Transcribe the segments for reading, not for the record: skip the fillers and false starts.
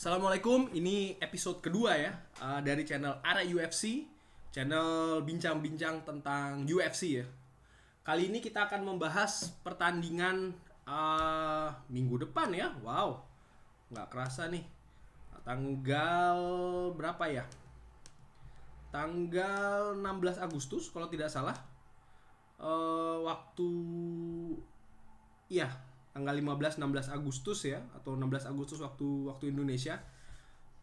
Assalamualaikum, ini episode kedua ya dari channel Ara UFC, channel bincang-bincang tentang UFC ya. Kali ini kita akan membahas pertandingan minggu depan ya. Wow, nggak kerasa nih. Tanggal berapa ya? Tanggal 16 Agustus kalau tidak salah. Waktu iya, tanggal 15-16 Agustus ya, atau 16 Agustus waktu Indonesia.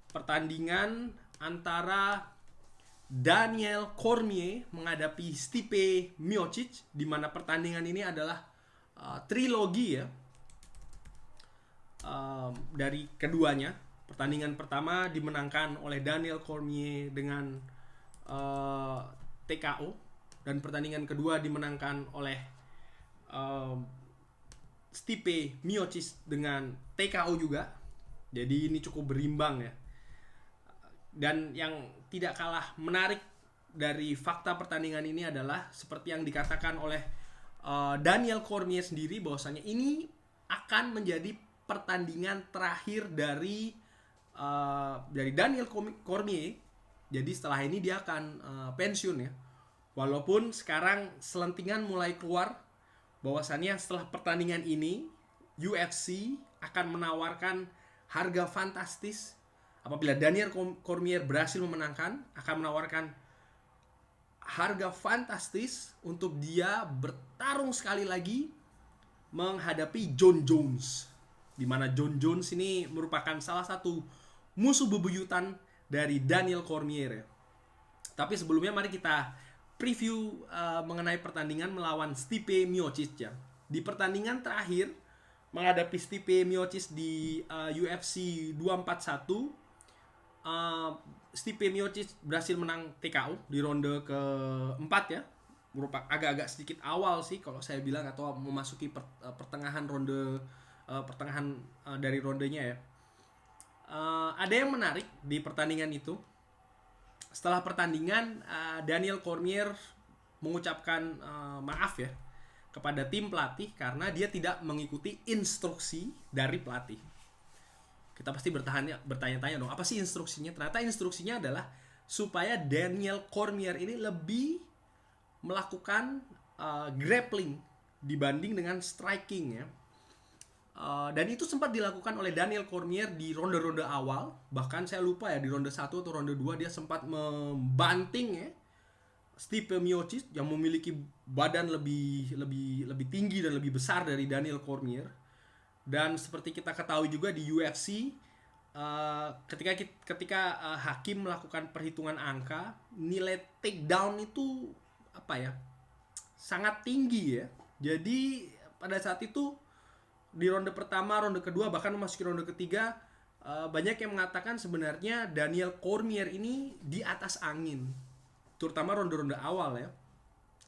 Pertandingan antara Daniel Cormier menghadapi Stipe Miocic, di mana pertandingan ini adalah trilogi ya, dari keduanya. Pertandingan pertama dimenangkan oleh Daniel Cormier dengan TKO, dan pertandingan kedua dimenangkan oleh Stipe Miocic dengan TKO juga. Jadi ini cukup berimbang ya. Dan yang tidak kalah menarik dari fakta pertandingan ini adalah seperti yang dikatakan oleh Daniel Cormier sendiri, bahwasanya ini akan menjadi pertandingan terakhir dari Daniel Cormier. Jadi setelah ini dia akan pensiun ya. Walaupun sekarang selentingan mulai keluar bahwasannya setelah pertandingan ini UFC akan menawarkan harga fantastis. Apabila Daniel Cormier berhasil memenangkan, akan menawarkan harga fantastis untuk dia bertarung sekali lagi menghadapi Jon Jones, di mana Jon Jones ini merupakan salah satu musuh bebuyutan dari Daniel Cormier. Tapi sebelumnya mari kita preview mengenai pertandingan melawan Stipe Miocic ya. Di pertandingan terakhir menghadapi Stipe Miocic di UFC 241, Stipe Miocic berhasil menang TKO di ronde keempat ya. Merupakan agak-agak sedikit awal sih kalau saya bilang, atau memasuki pertengahan ronde dari rondenya ya. Ada yang menarik di pertandingan itu. Setelah pertandingan, Daniel Cormier mengucapkan maaf ya kepada tim pelatih karena dia tidak mengikuti instruksi dari pelatih. Kita pasti bertanya-tanya dong, apa sih instruksinya? Ternyata instruksinya adalah supaya Daniel Cormier ini lebih melakukan grappling dibanding dengan striking ya. Dan itu sempat dilakukan oleh Daniel Cormier di ronde-ronde awal. Bahkan saya lupa ya, di ronde 1 atau ronde 2 dia sempat membanting ya Stipe Miocic yang memiliki badan lebih tinggi dan lebih besar dari Daniel Cormier. Dan seperti kita ketahui juga di UFC, ketika hakim melakukan perhitungan angka, nilai takedown itu sangat tinggi ya. Jadi pada saat itu di ronde pertama, ronde kedua, bahkan memasuki ronde ketiga, banyak yang mengatakan sebenarnya Daniel Cormier ini di atas angin, terutama ronde-ronde awal ya.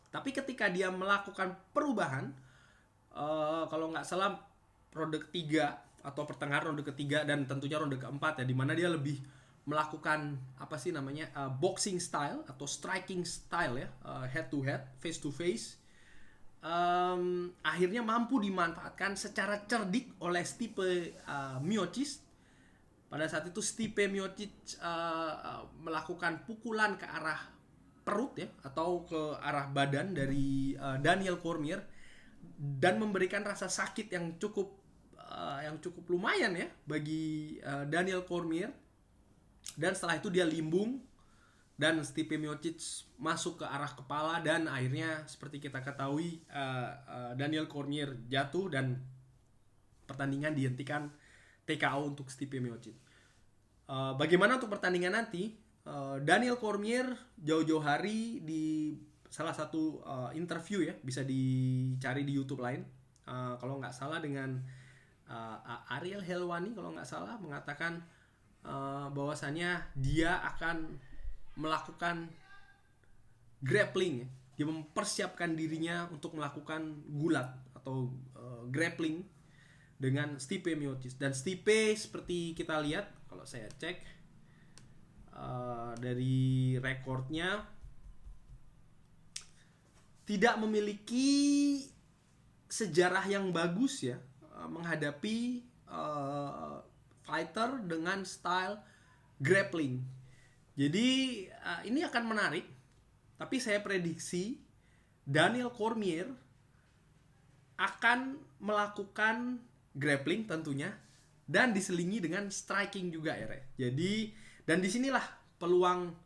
Tapi ketika dia melakukan perubahan, kalau nggak salah ronde ketiga atau pertengahan ronde ketiga dan tentunya ronde keempat ya, dimana dia lebih melakukan boxing style atau striking style ya, head to head, face to face. Akhirnya mampu dimanfaatkan secara cerdik oleh Stipe Miocic. Pada saat itu Stipe Miocic melakukan pukulan ke arah perut ya, atau ke arah badan dari Daniel Cormier, dan memberikan rasa sakit yang cukup lumayan ya bagi Daniel Cormier. Dan setelah itu dia limbung dan Stipe Miocic masuk ke arah kepala, dan akhirnya seperti kita ketahui Daniel Cormier jatuh dan pertandingan dihentikan TKO untuk Stipe Miocic. Bagaimana untuk pertandingan nanti? Daniel Cormier jauh-jauh hari di salah satu interview ya, bisa dicari di YouTube lain, kalau nggak salah dengan Ariel Helwani kalau nggak salah, mengatakan bahwasannya dia akan melakukan grappling ya. Dia mempersiapkan dirinya untuk melakukan gulat atau grappling dengan Stipe Miocic. Dan Stipe, seperti kita lihat, kalau saya cek dari rekornya, tidak memiliki sejarah yang bagus ya menghadapi fighter dengan style grappling. Jadi ini akan menarik. Tapi saya prediksi Daniel Cormier akan melakukan grappling tentunya dan diselingi dengan striking juga ya. Jadi dan disinilah peluang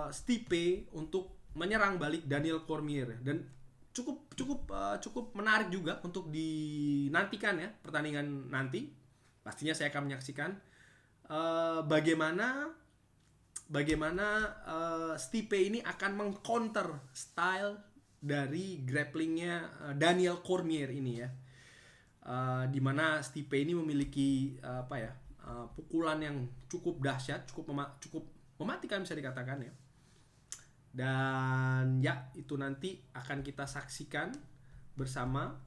Stipe untuk menyerang balik Daniel Cormier, dan cukup menarik juga untuk dinantikan ya pertandingan nanti. Pastinya saya akan menyaksikan bagaimana Stipe ini akan mengcounter style dari grapplingnya Daniel Cormier ini ya. Dimana Stipe ini memiliki pukulan yang cukup dahsyat, cukup mematikan bisa dikatakan ya. Dan ya, itu nanti akan kita saksikan bersama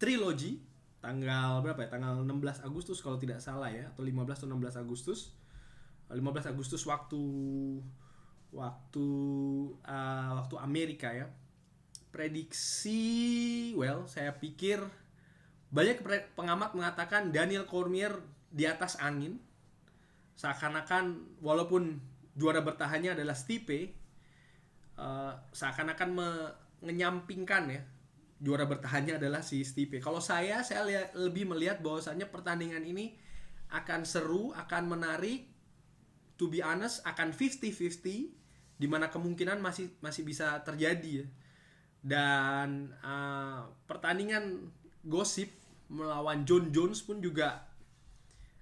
Trilogy tanggal berapa ya? Tanggal 16 Agustus kalau tidak salah ya, atau 15 atau 16 Agustus. 15 Agustus waktu Amerika ya. Prediksi, saya pikir banyak pengamat mengatakan Daniel Cormier di atas angin. Seakan-akan walaupun juara bertahannya adalah Stipe, seakan-akan menyampingkan ya juara bertahannya adalah si Stipe. Kalau saya lebih melihat bahwasannya pertandingan ini akan seru, akan menarik. To be honest, akan 50-50, di mana kemungkinan masih bisa terjadi ya. Dan pertandingan gosip melawan John Jones pun juga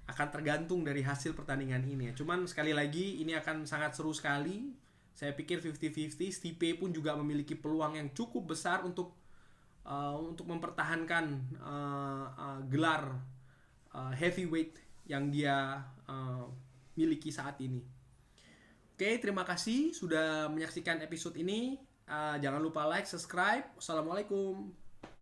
akan tergantung dari hasil pertandingan ini ya. Cuman sekali lagi ini akan sangat seru sekali. Saya pikir 50-50. Stipe pun juga memiliki peluang yang cukup besar untuk mempertahankan gelar heavyweight yang dia miliki saat ini. Oke, terima kasih sudah menyaksikan episode ini. Jangan lupa like, subscribe. Wassalamualaikum.